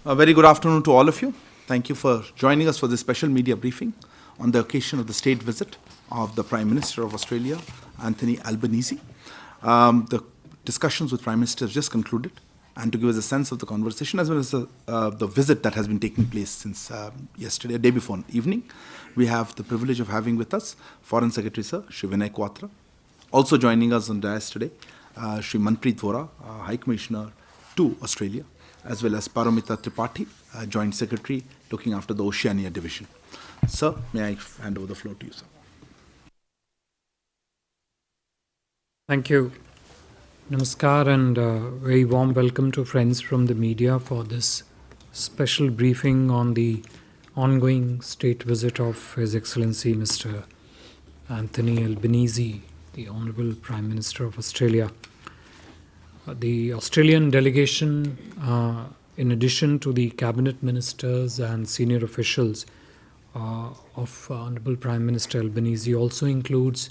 A very good afternoon to all of you. Thank you for joining us for this special media briefing on the occasion of the state visit of the Prime Minister of Australia, Anthony Albanese. The discussions with Prime Minister have just concluded, and to give us a sense of the conversation as well as the visit that has been taking place since yesterday, day before evening, we have the privilege of having with us Foreign Secretary Sir Shri Vinay Quatra. Also joining us on dais today, Shri Manpreet Vora, High Commissioner to Australia, as well as Paramita Tripathi, Joint Secretary looking after the Oceania Division. Sir, may I hand over the floor to you, sir. Thank you. Namaskar and very warm welcome to friends from the media for this special briefing on the ongoing state visit of His Excellency Mr. Anthony Albanese, the Honourable Prime Minister of Australia. The Australian delegation, in addition to the cabinet ministers and senior officials of Honourable Prime Minister Albanese, also includes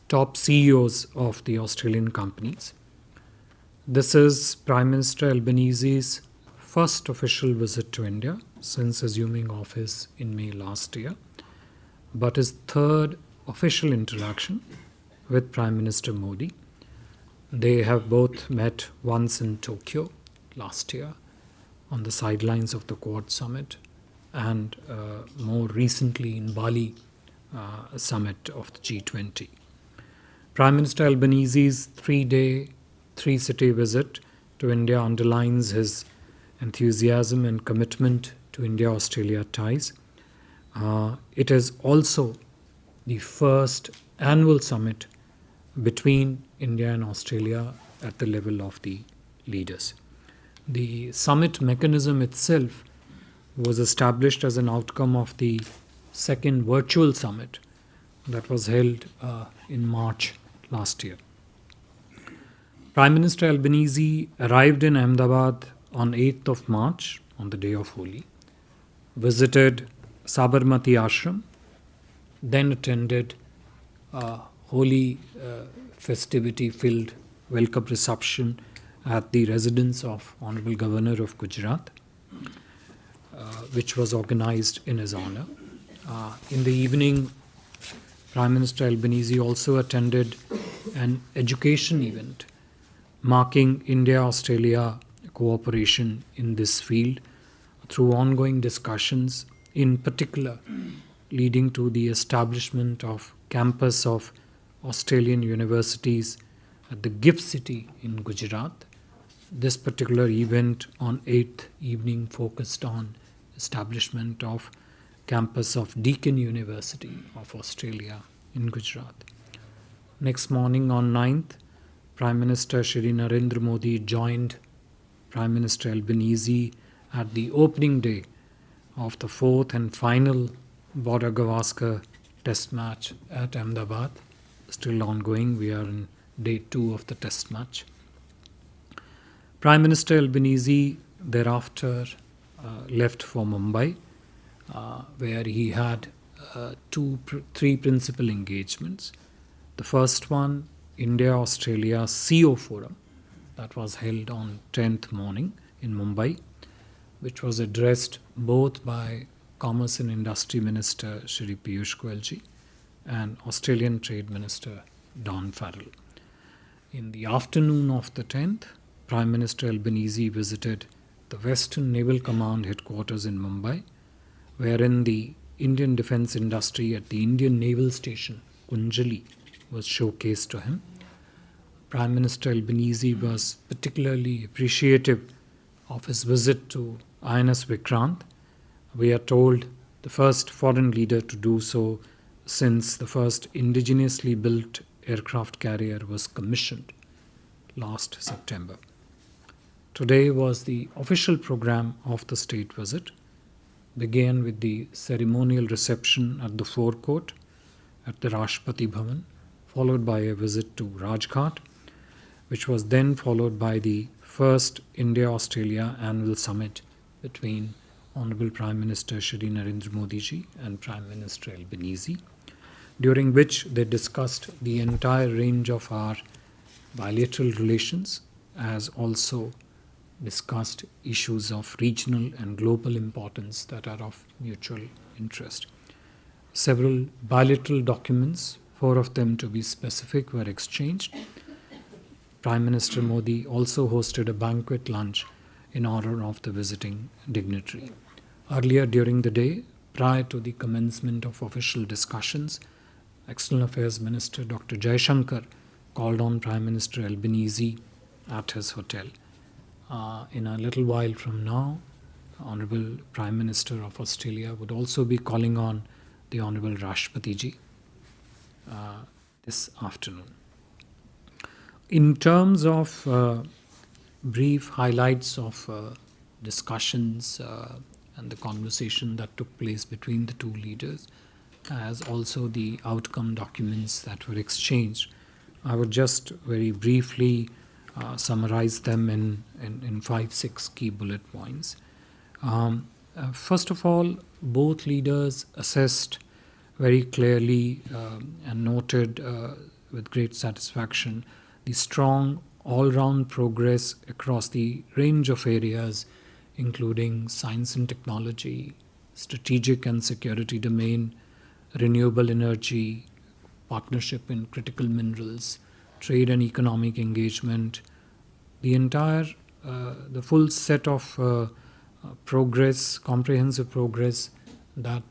top CEOs of the Australian companies. This is Prime Minister Albanese's first official visit to India since assuming office in May last year, but his third official interaction with Prime Minister Modi. They have both met once in Tokyo last year on the sidelines of the Quad Summit and more recently in Bali summit of the G20. Prime Minister Albanese's 3-day, 3-city visit to India underlines his enthusiasm and commitment to India-Australia ties. It is also the first annual summit between India and Australia at the level of the leaders. The summit mechanism itself was established as an outcome of the second virtual summit that was held in March last year. Prime Minister Albanese arrived in Ahmedabad on 8th of March, on the day of Holi, visited Sabarmati Ashram, then attended Holi festivity-filled welcome reception at the residence of Honourable Governor of Gujarat, which was organised in his honour. In the evening, Prime Minister Albanese also attended an education event marking India-Australia cooperation in this field through ongoing discussions, in particular leading to the establishment of campus of Australian universities at the GIFT City in Gujarat. This particular event on 8th evening focused on establishment of campus of Deakin University of Australia in Gujarat. Next morning on 9th, Prime Minister Shri Narendra Modi joined Prime Minister Albanese at the opening day of the 4th and final Border-Gavaskar Test match at Ahmedabad. Still ongoing, we are in day 2 of the test match. Prime Minister Albanese thereafter left for Mumbai, where he had 3 principal engagements. The first one, India-Australia CEO Forum, that was held on 10th morning in Mumbai, which was addressed both by Commerce and Industry Minister Shri Piyush Goyalji and Australian Trade Minister Don Farrell. In the afternoon of the 10th, Prime Minister Albanese visited the Western Naval Command headquarters in Mumbai, wherein the Indian defence industry at the Indian Naval Station, Kunjali, was showcased to him. Prime Minister Albanese was particularly appreciative of his visit to INS Vikrant. We are told the first foreign leader to do so since the first indigenously built aircraft carrier was commissioned last September. Today was the official program of the state visit. Began with the ceremonial reception at the forecourt at the Rashtrapati Bhavan, followed by a visit to Rajghat, which was then followed by the first India-Australia annual summit between Honourable Prime Minister Shri Narendra Modi ji and Prime Minister Albanese, during which they discussed the entire range of our bilateral relations as also discussed issues of regional and global importance that are of mutual interest. Several bilateral documents, 4 of them to be specific, were exchanged. Prime Minister Modi also hosted a banquet lunch in honor of the visiting dignitary. Earlier during the day, prior to the commencement of official discussions, External Affairs Minister Dr. Jaishankar called on Prime Minister Albanese at his hotel. In a little while from now, Honorable Prime Minister of Australia would also be calling on the Honorable Rashtrapati Ji this afternoon. In terms of brief highlights of discussions and the conversation that took place between the two leaders, as also the outcome documents that were exchanged, I would just very briefly summarize them in 5-6 key bullet points. First of all, both leaders assessed very clearly and noted with great satisfaction the strong all-round progress across the range of areas, including science and technology, strategic and security domain, renewable energy, partnership in critical minerals, trade and economic engagement, the entire, the full set of progress, comprehensive progress that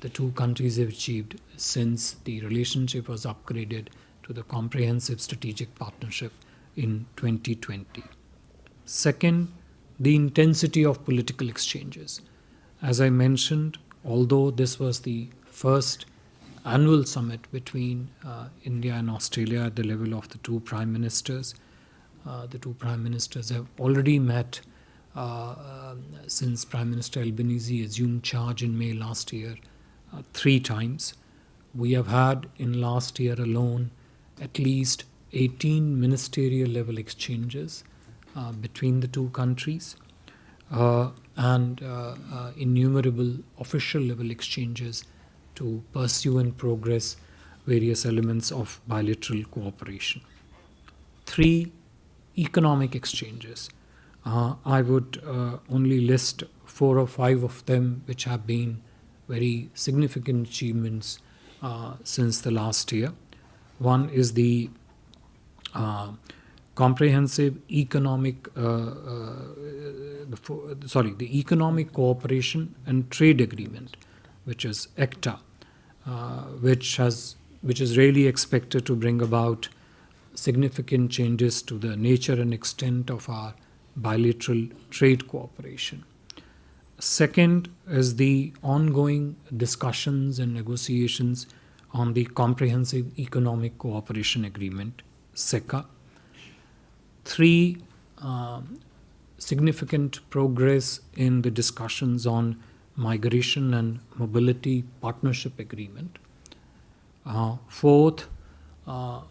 the two countries have achieved since the relationship was upgraded to the comprehensive strategic partnership in 2020. Second, the intensity of political exchanges. As I mentioned, although this was the first annual summit between India and Australia at the level of the two prime ministers, the two prime ministers have already met since Prime Minister Albanese assumed charge in May last year 3 times. We have had in last year alone at least 18 ministerial level exchanges between the two countries and innumerable official level exchanges to pursue and progress various elements of bilateral cooperation. 3, economic exchanges. I would only list 4 or 5 of them which have been very significant achievements since the last year. One is the comprehensive economic, the Economic Cooperation and Trade Agreement, which is ECTA, which is really expected to bring about significant changes to the nature and extent of our bilateral trade cooperation. Second is the ongoing discussions and negotiations on the Comprehensive Economic Cooperation Agreement, SECA. 3, significant progress in the discussions on Migration and Mobility Partnership Agreement. 4th,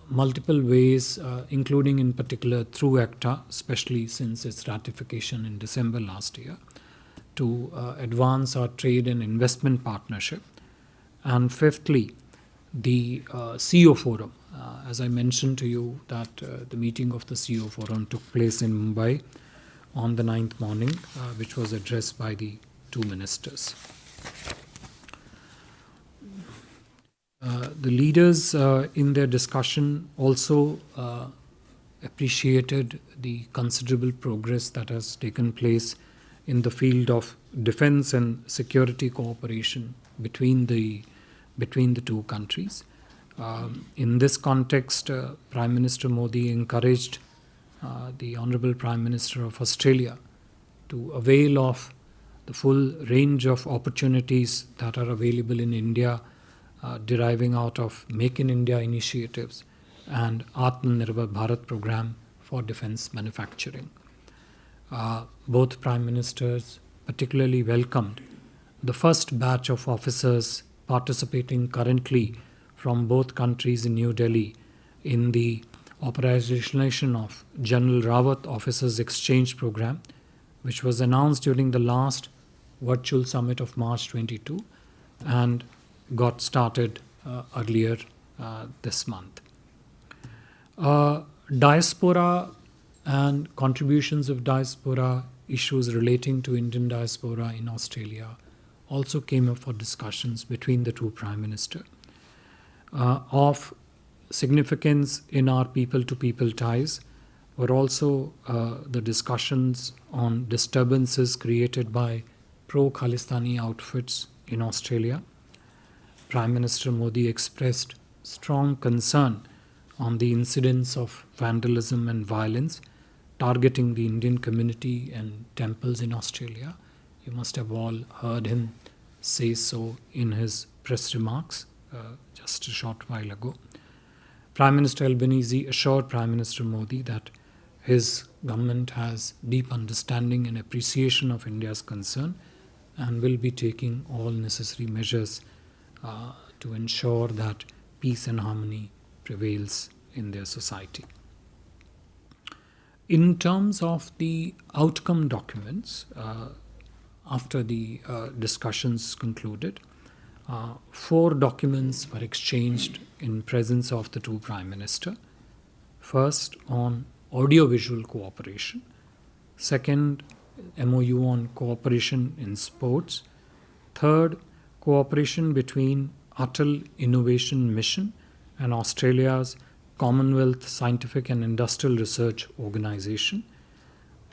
multiple ways, including in particular through ECTA, especially since its ratification in December last year, to advance our trade and investment partnership. And 5thly, the CEO Forum. As I mentioned to you that the meeting of the CEO Forum took place in Mumbai on the 9th morning, which was addressed by the 2 ministers. The leaders in their discussion also appreciated the considerable progress that has taken place in the field of defense and security cooperation between the two countries. In this context, Prime Minister Modi encouraged the Honourable Prime Minister of Australia to avail of the full range of opportunities that are available in India, deriving out of Make in India initiatives and Atmanirbhar Bharat program for defense manufacturing. Both Prime Ministers particularly welcomed the first batch of officers participating currently from both countries in New Delhi in the operationalization of General Rawat Officers Exchange Program, which was announced during the last virtual summit of March 22 and got started earlier this month. Diaspora and contributions of diaspora, issues relating to Indian diaspora in Australia also came up for discussions between the two Prime Ministers. Of significance in our people-to-people ties were also the discussions on disturbances created by pro-Khalistani outfits in Australia. Prime Minister Modi expressed strong concern on the incidents of vandalism and violence targeting the Indian community and temples in Australia. You must have all heard him say so in his press remarks just a short while ago. Prime Minister Albanese assured Prime Minister Modi that his government has deep understanding and appreciation of India's concern and will be taking all necessary measures to ensure that peace and harmony prevails in their society. In terms of the outcome documents, after the discussions concluded, 4 documents were exchanged in presence of the two Prime Ministers. First, on audiovisual cooperation. Second, MOU on cooperation in sports. Third, cooperation between Atal Innovation Mission and Australia's Commonwealth Scientific and Industrial Research Organization.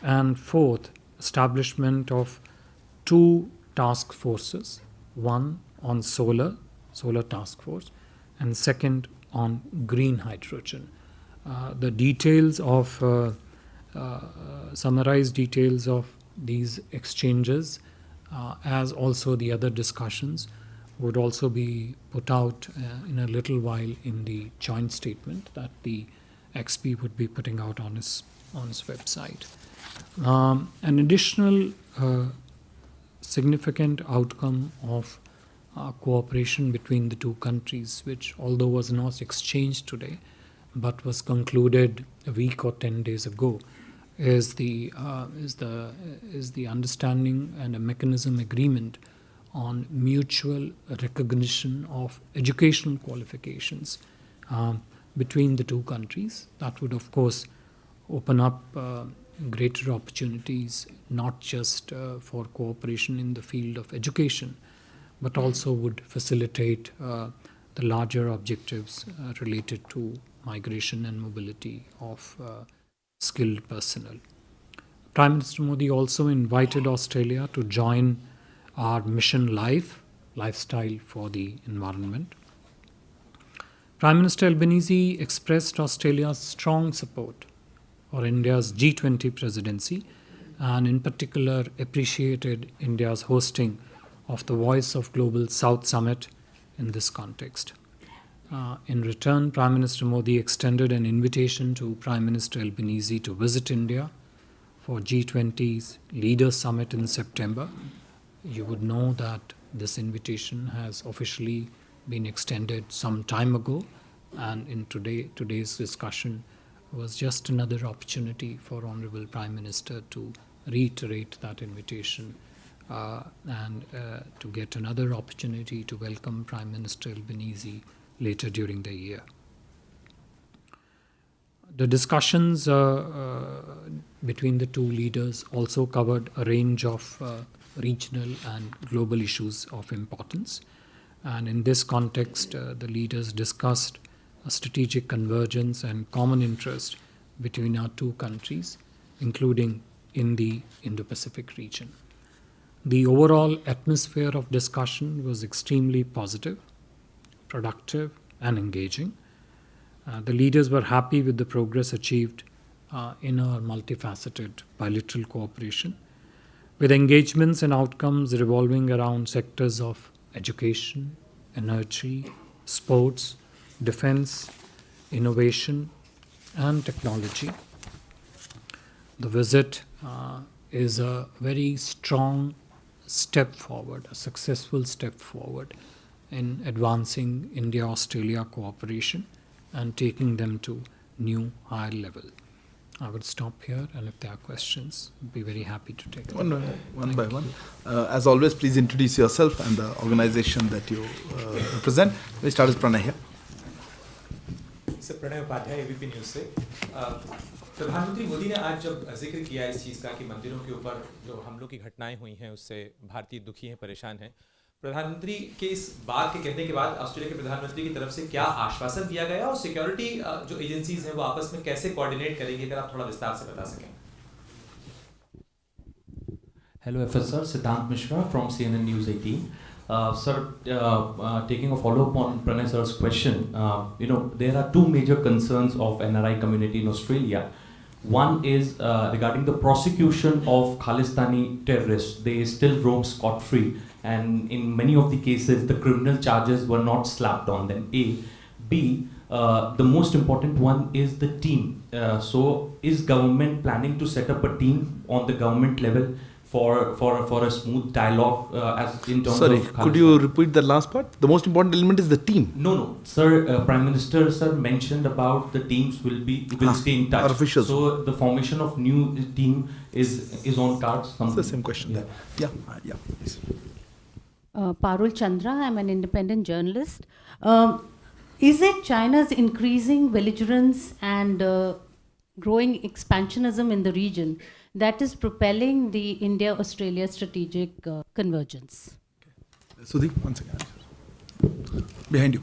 And fourth, establishment of 2 task forces, one on solar task force, and second on green hydrogen. The details of, summarized details of these exchanges, as also the other discussions, would also be put out in a little while in the joint statement that the XP would be putting out on his website. An additional significant outcome of cooperation between the two countries, which although was not exchanged today, but was concluded a week or 10 days ago, is the understanding and a mechanism agreement on mutual recognition of educational qualifications between the two countries. That would, of course, open up greater opportunities, not just for cooperation in the field of education, but also would facilitate the larger objectives related to migration and mobility of skilled personnel. Prime Minister Modi also invited Australia to join our Mission Life, Lifestyle for the Environment. Prime Minister Albanese expressed Australia's strong support for India's G20 presidency and in particular appreciated India's hosting of the Voice of Global South Summit in this context. In return, Prime Minister Modi extended an invitation to Prime Minister Albanese to visit India for G20's Leaders Summit in September. You would know that this invitation has officially been extended some time ago, and in today's discussion was just another opportunity for Honorable Prime Minister to reiterate that invitation and to get another opportunity to welcome Prime Minister Albanese later during the year. The discussions between the two leaders also covered a range of regional and global issues of importance. And in this context, the leaders discussed a strategic convergence and common interest between our two countries, including in the Indo-Pacific region. The overall atmosphere of discussion was extremely positive, productive, and engaging. The leaders were happy with the progress achieved in our multifaceted bilateral cooperation, with engagements and outcomes revolving around sectors of education, energy, sports, defense, innovation, and technology. The visit is a very strong step forward, a successful step forward in advancing India-Australia cooperation and taking them to new, higher level. I would stop here, and if there are questions, I'd be very happy to take them. One by one. As always, please introduce yourself and the organization that you represent. We start with Pranay here. So Pranay Upadhyay, ABP News. प्रधानमंत्री मोदी ने आज जब जिक्र किया इस चीज़ का कि मंदिरों के ऊपर जो हमलों की घटनाएं हुई हैं उससे भारतीय दुखी हैं, परेशान हैं, प्रधानमंत्री के इस बात के कहने के बाद ऑस्ट्रेलिया के प्रधानमंत्री की तरफ से क्या आश्वासन दिया गया और सिक्योरिटी जो एजेंसीज हैं वो आपस में कैसे कोऑर्डिनेट करेंगी, अगर आप थोड़ा विस्तार से बता सकें। Hello, FSR. Siddhant Mishra from CNN News 18. Sir, taking a follow-up on Pranay sir's question, there are two major concerns of NRI community in Australia. One is regarding the prosecution of Khalistani terrorists. They still roam scot-free, and in many of the cases, the criminal charges were not slapped on them. A. B. The most important one is the team. So, is government planning to set up a team on the government level for a smooth dialogue as in terms Sorry, of could you repeat the last part? The most important element is the team. No, sir. Prime Minister sir mentioned about the teams will stay in touch. Our officials. So the formation of new team is on cards. It's the same question. Yeah. Please. Parul Chandra, I'm an independent journalist. Is it China's increasing belligerence and growing expansionism in the region that is propelling the India-Australia strategic convergence? Sudeep, once again. Behind you.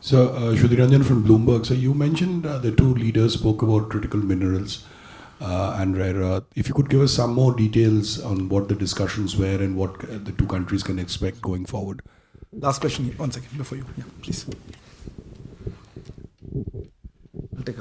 So, Shudhiranjan from Bloomberg. So, you mentioned the two leaders spoke about critical minerals and rare earth. If you could give us some more details on what the discussions were and what the two countries can expect going forward. Last question, one second before you. Yeah, please.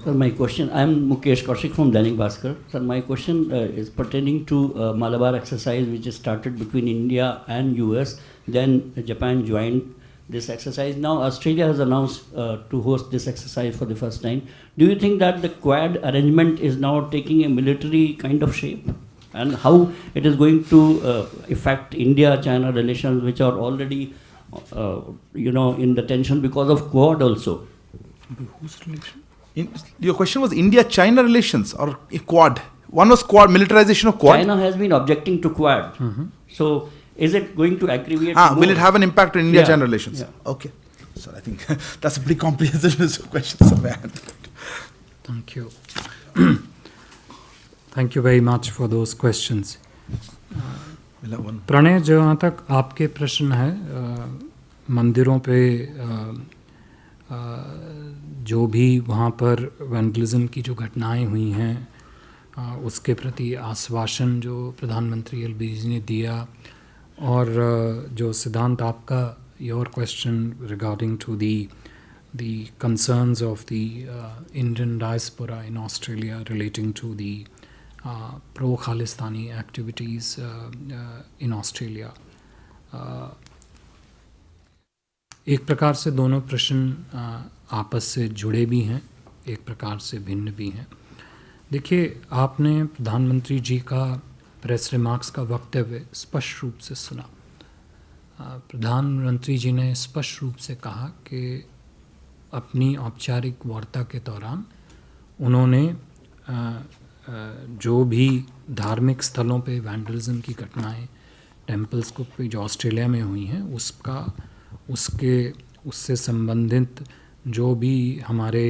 Sir, my question, I am Mukesh Kaushik from Dainik Bhaskar. Sir, my question is pertaining to Malabar exercise which is started between India and US. Then Japan joined this exercise. Now Australia has announced to host this exercise for the first time. Do you think that the Quad arrangement is now taking a military kind of shape? And how it is going to affect India-China relations which are already in the tension because of Quad also? Whose relation? Your question was India-China relations or Quad? One was Quad, militarization of Quad. China has been objecting to Quad. So, is it going to aggravate? Will it have an impact on India-China relations? Yeah. Okay. So, I think that's a pretty comprehensive list of questions. Thank you. Thank you very much for those questions. Pranay, जहाँ तक आपके प्रश्न है मंदिरों पे जो भी वहाँ पर वैंडलिज्म की जो घटनाएं हुई हैं उसके प्रति आश्वासन जो प्रधानमंत्री अल्बनीज़ी ने दिया और जो सिद्धांत आपका your question regarding to the concerns of the Indian diaspora in Australia relating to the pro-Khalistani activities in Australia. एक प्रकार से दोनों प्रश्न आपस से जुड़े भी हैं, एक प्रकार से भिन्न भी हैं. देखिए, आपने प्रधानमंत्री जी का प्रेस रिमार्क्स का वक्तव्य स्पष्ट रूप से सुना. प्रधानमंत्री जी ने स्पष्ट रूप से कहा कि अपनी औपचारिक वार्ता के दौरान उन्होंने जो भी धार्मिक स्थलों पे वैंडलिज्म की घटनाएं टेम्पल्स को पे जो ऑस्ट्रेलिया में हुई हैं उससे संबंधित जो भी हमारे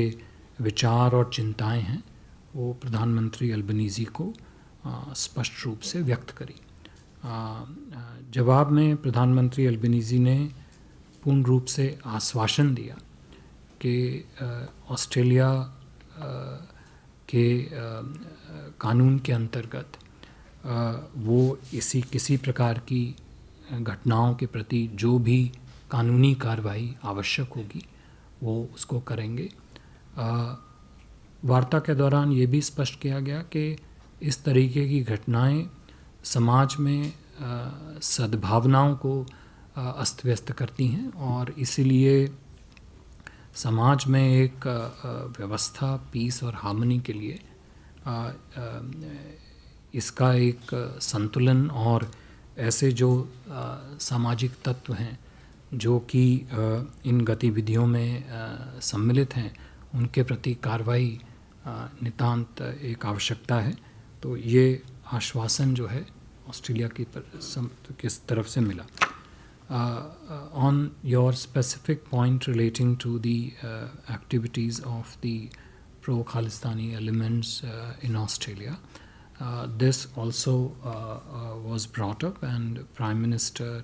विचार और चिंताएं हैं वो प्रधानमंत्री अल्बनीज़ी को स्पष्ट रूप से व्यक्त करी. जवाब में प्रधानमंत्री अल्बनीज़ी ने पूर्ण रूप से आश्वासन दिया कि ऑस्ट्रेलिया के कानून के अंतर्गत वो किसी प्रकार की घटनाओं के प्रति जो भी कानूनी कार्रवाई आवश्यक होगी वो उसको करेंगे. वार्ता के दौरान ये भी स्पष्ट किया गया कि इस तरीके की घटनाएं समाज में सद्भावनाओं को अस्त व्यस्त करती हैं और इसीलिए समाज में एक व्यवस्था, पीस और हार्मनी के लिए इसका एक संतुलन और ऐसे जो सामाजिक तत्व हैं जो कि इन गतिविधियों में सम्मिलित हैं उनके प्रति कार्रवाई नितांत एक आवश्यकता है. तो ये आश्वासन जो है ऑस्ट्रेलिया की किस तरफ से मिला. On your specific point relating to the activities of the pro-Khalistani elements in Australia. This also was brought up, and Prime Minister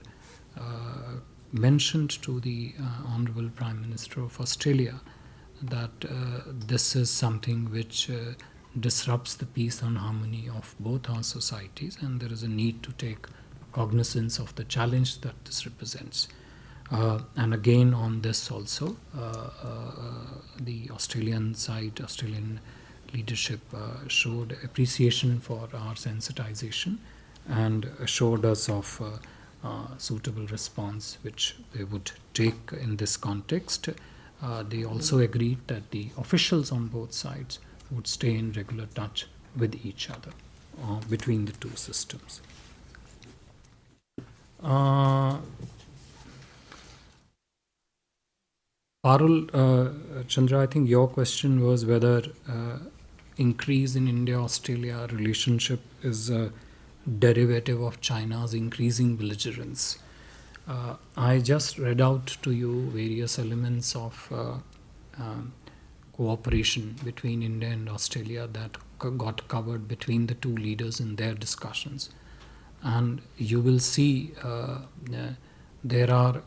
mentioned to the Honourable Prime Minister of Australia that this is something which disrupts the peace and harmony of both our societies, and there is a need to take cognizance of the challenge that this represents. And again on this also, the Australian side, Australian leadership showed appreciation for our sensitization and assured us of suitable response which they would take in this context. They also agreed that the officials on both sides would stay in regular touch with each other between the two systems. Parul, Chandra, I think your question was whether increase in India-Australia relationship is a derivative of China's increasing belligerence. I just read out to you various elements of cooperation between India and Australia that got covered between the two leaders in their discussions. And you will see there are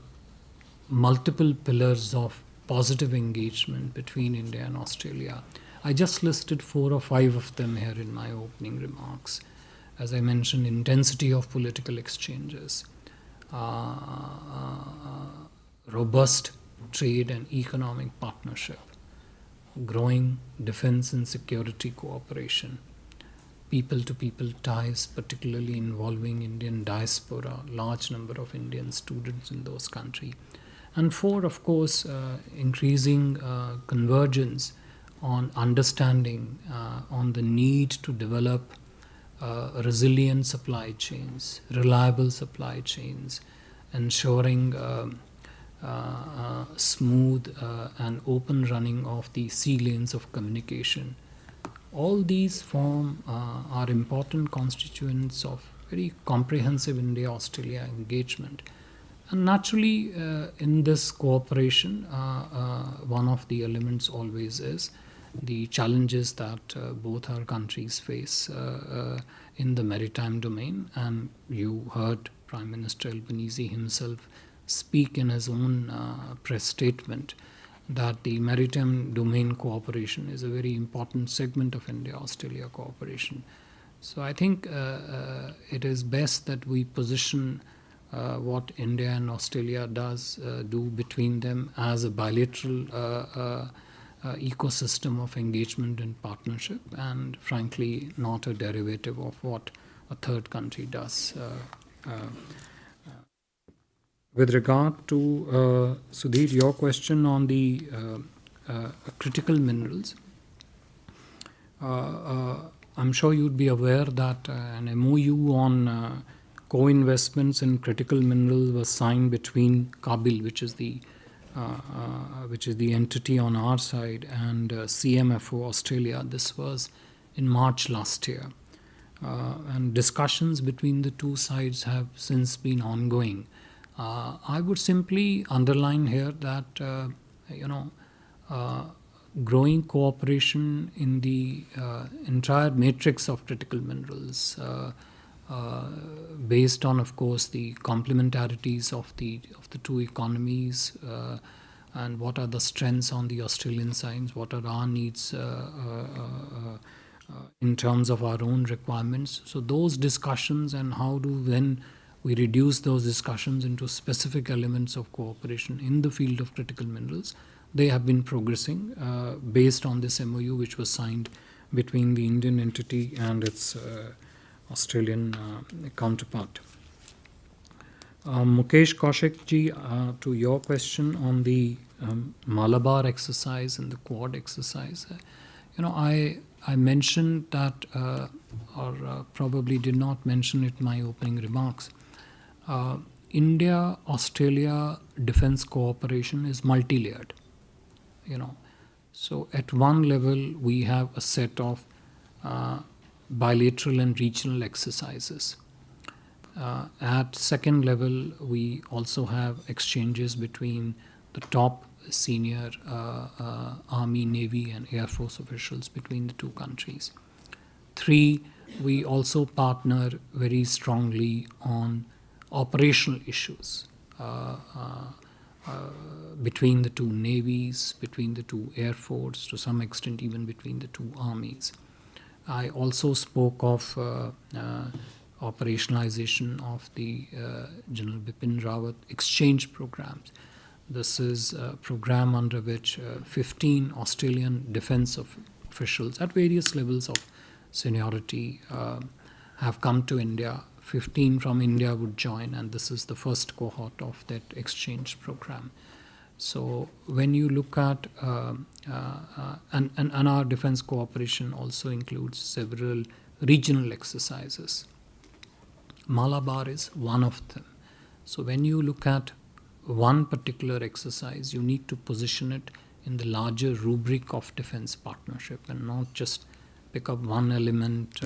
multiple pillars of positive engagement between India and Australia. I just listed 4 or 5 of them here in my opening remarks. As I mentioned, intensity of political exchanges, robust trade and economic partnership, growing defense and security cooperation, people-to-people ties, particularly involving Indian diaspora, large number of Indian students in those countries. And 4, of course, increasing convergence on understanding on the need to develop resilient supply chains, reliable supply chains, ensuring smooth and open running of the sea lanes of communication. All these form are important constituents of very comprehensive India-Australia engagement. And naturally, in this cooperation, one of the elements always is the challenges that both our countries face in the maritime domain. And you heard Prime Minister Albanese himself speak in his own press statement that the maritime domain cooperation is a very important segment of India-Australia cooperation. So I think it is best that we position what India and Australia do between them as a bilateral ecosystem of engagement and partnership, and frankly not a derivative of what a third country does. With regard to Sudhir, your question on the critical minerals, I'm sure you'd be aware that an MOU on co-investments in critical minerals was signed between Kabil, which is the entity on our side, and CMFO Australia. This was in March last year, and discussions between the two sides have since been ongoing. I would simply underline here that growing cooperation in the entire matrix of critical minerals, based on, of course, the complementarities of the two economies, and what are the strengths on the Australian side, what are our needs in terms of our own requirements. So those discussions, and how do then we reduce those discussions into specific elements of cooperation in the field of critical minerals, they have been progressing based on this MOU which was signed between the Indian entity and its Australian counterpart. Mukesh Kaushik ji, to your question on the Malabar exercise and the Quad exercise, I mentioned that, or probably did not mention it in my opening remarks. India-Australia defense cooperation is multi-layered. So at one level, we have a set of bilateral and regional exercises. At second level, we also have exchanges between the top senior Army, Navy, and Air Force officials between the two countries. 3, we also partner very strongly on operational issues between the two navies, between the two air force, to some extent even between the two armies. I also spoke of operationalization of the General Bipin Rawat exchange programs. This is a program under which 15 Australian defense officials at various levels of seniority have come to India. 15 from India would join, and this is the first cohort of that exchange program. So when you look at, and our defense cooperation also includes several regional exercises. Malabar is one of them. So when you look at one particular exercise, you need to position it in the larger rubric of defense partnership and not just pick up one element,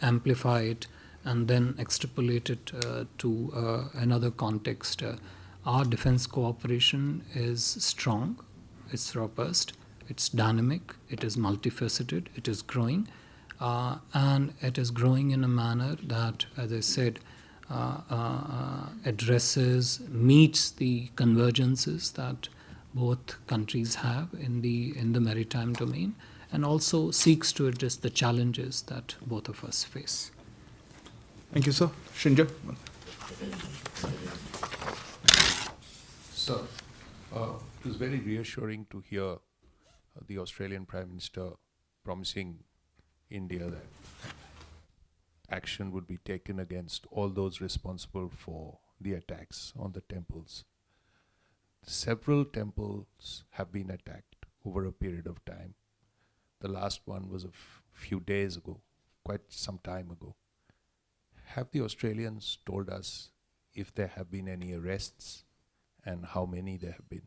amplify it, and then extrapolate it to another context. Our defense cooperation is strong, it's robust, it's dynamic, it is multifaceted, it is growing, and it is growing in a manner that, as I said, meets the convergences that both countries have in the maritime domain, and also seeks to address the challenges that both of us face. Thank you, sir. Shinja. Sir, it was very reassuring to hear the Australian Prime Minister promising India that action would be taken against all those responsible for the attacks on the temples. Several temples have been attacked over a period of time. The last one was a few days ago, quite some time ago. Have the Australians told us if there have been any arrests and how many there have been?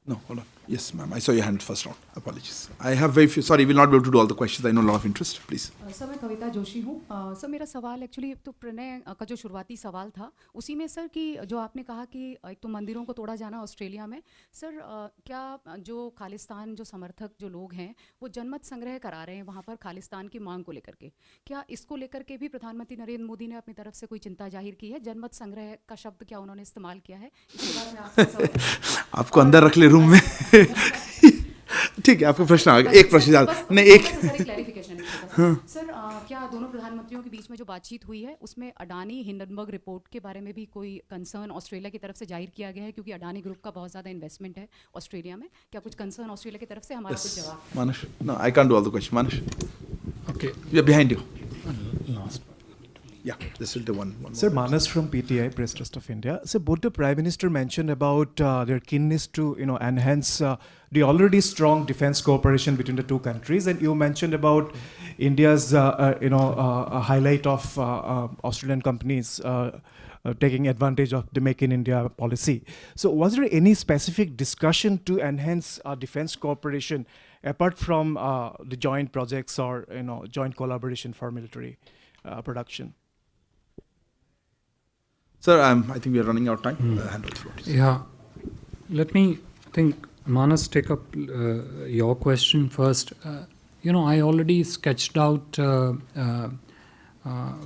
No, hold on. Yes, ma'am. I saw your hand first round. Apologies. I have very few. Sorry, we'll not be able to do all the questions. I know a lot of interest. Please. Sir मैं कविता जोशी हूँ. Sir मेरा सवाल actually तो प्रणय का जो शुरुआती सवाल था उसी में सर कि जो आपने कहा कि एक तो मंदिरों को तोड़ा जाना ऑस्ट्रेलिया में, सर क्या जो खालिस्तान जो समर्थक जो लोग हैं वो जनमत संग्रह करा रहे हैं वहाँ पर खालिस्तान की मांग को लेकर के, क्या इसको लेकर के भी प्रधानमंत्री नरेंद्र मोदी ने अपनी तरफ से कोई चिंता जाहिर की है? जनमत संग्रह का शब्द क्या उन्होंने इस्तेमाल किया है? इसके बारे में आपको अंदर रख ले रूम में. ठीक है, आपका प्रश्न आ गया. एक प्रश्न नहीं, एक क्लैरिफिकेशन. सर क्या दोनों प्रधानमंत्रियों के बीच में जो बातचीत हुई है उसमें अडानी हिंडनबर्ग रिपोर्ट के बारे में भी कोई कंसर्न ऑस्ट्रेलिया की तरफ से जाहिर किया गया है? क्योंकि अडानी ग्रुप का बहुत ज़्यादा इन्वेस्टमेंट है ऑस्ट्रेलिया में. क्या कुछ कंसर्न ऑस्ट्रेलिया की तरफ से? हमारा कुछ जवाब. Manish, no, I can't do all the questions. Manish. Okay. We are behind you. Last. Yeah, this will do one Sir, more. Manas from PTI, Press Trust of India. So both the Prime Minister mentioned about their keenness to enhance the already strong defense cooperation between the two countries, and you mentioned about India's a highlight of Australian companies taking advantage of the Make in India policy. So was there any specific discussion to enhance defense cooperation apart from the joint projects or joint collaboration for military production? Sir, I think we are running out of time. Hand over the floor, please. Yeah. Let me, Manas, take up your question first. I already sketched out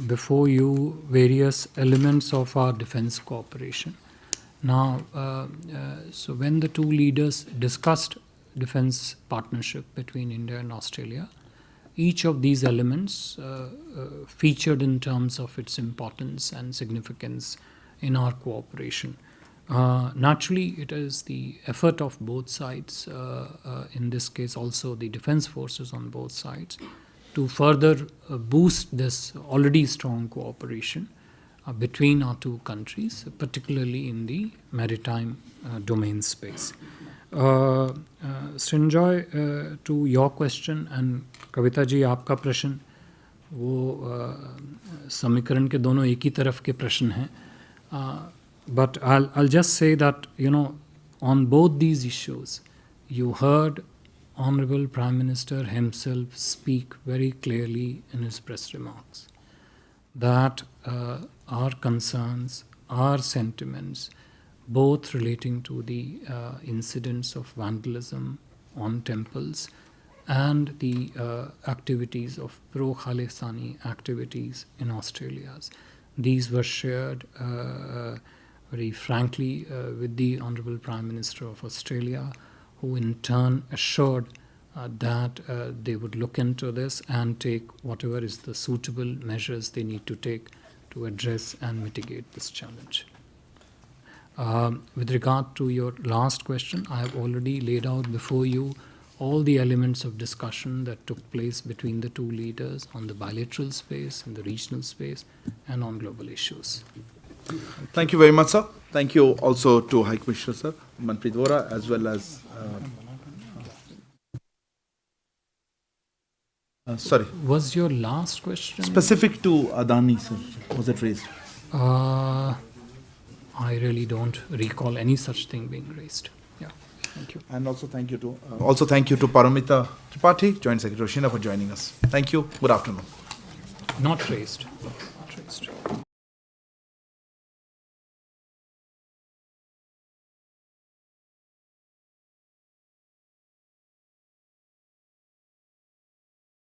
before you various elements of our defense cooperation. Now, so when the two leaders discussed defense partnership between India and Australia, each of these elements featured in terms of its importance and significance in our cooperation. Naturally, it is the effort of both sides, in this case also the defense forces on both sides, to further boost this already strong cooperation between our two countries, particularly in the maritime domain space. Srinjoy, to your question, and Kavita ji, आपका प्रश्न वो समीकरण के दोनों एक ही तरफ के प्रश्न हैं. But I'll just say that, on both these issues, you heard Honorable Prime Minister himself speak very clearly in his press remarks that our concerns, our sentiments, both relating to the incidents of vandalism on temples and the activities of pro-Khalistani activities in Australia. These were shared very frankly with the Honourable Prime Minister of Australia, who in turn assured that they would look into this and take whatever is the suitable measures they need to take to address and mitigate this challenge. With regard to your last question, I have already laid out before you all the elements of discussion that took place between the two leaders on the bilateral space, in the regional space, and on global issues. Thank you very much, sir. Thank you also to High Commissioner, sir, Manpreet Vora, as well as... sorry. Was your last question? Specific to Adani, sir, was it raised? I really don't recall any such thing being raised. Yeah, thank you. And also thank you to Paramita Tripathi, Joint Secretary of Shina, for joining us. Thank you. Good afternoon. Not raised. Not raised.